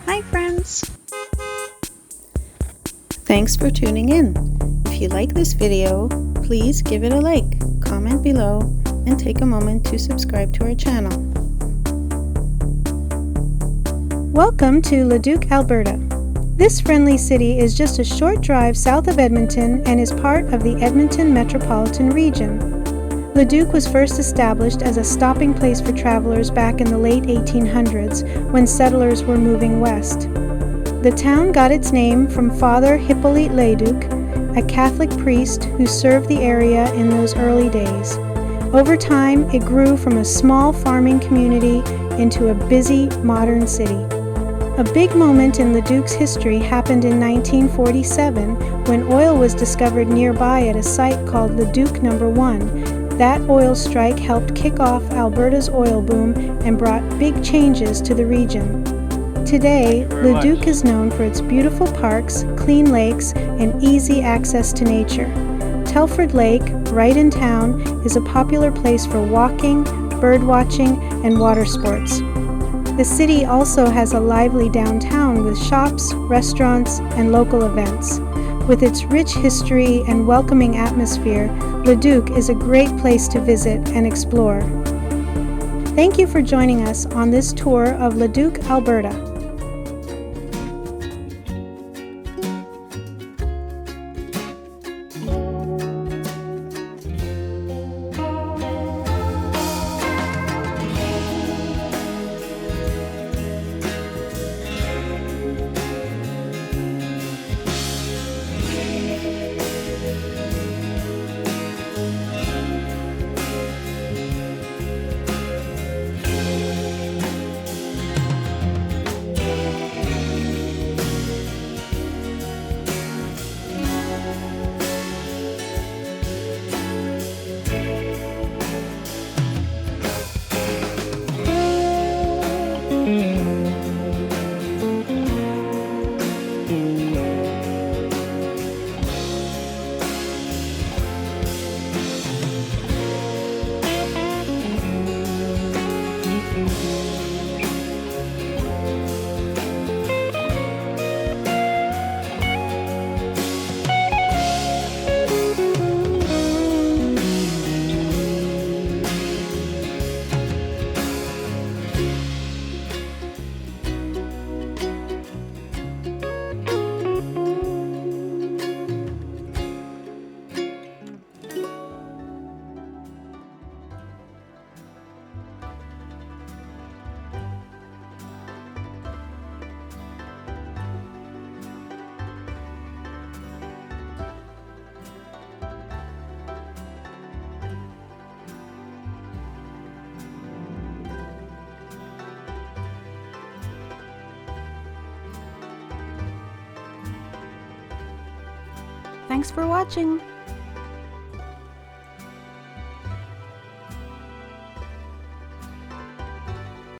Hi friends! Thanks for tuning in. If you like this video, please give it a like, comment below, and take a moment to subscribe to our channel. Welcome to Leduc, Alberta. This friendly city is just a short drive south of Edmonton and is part of the Edmonton metropolitan region. Leduc was first established as a stopping place for travelers back in the late 1800s when settlers were moving west. The town got its name from Father Hippolyte Leduc, a Catholic priest who served the area in those early days. Over time, it grew from a small farming community into a busy, modern city. A big moment in Leduc's history happened in 1947 when oil was discovered nearby at a site called Leduc No. 1. That oil strike helped kick off Alberta's oil boom and brought big changes to the region. Today, Leduc is known for its beautiful parks, clean lakes, and easy access to nature. Telford Lake, right in town, is a popular place for walking, bird watching, and water sports. The city also has a lively downtown with shops, restaurants, and local events. With its rich history and welcoming atmosphere, Leduc is a great place to visit and explore. Thank you for joining us on this tour of Leduc, Alberta. Thanks for watching!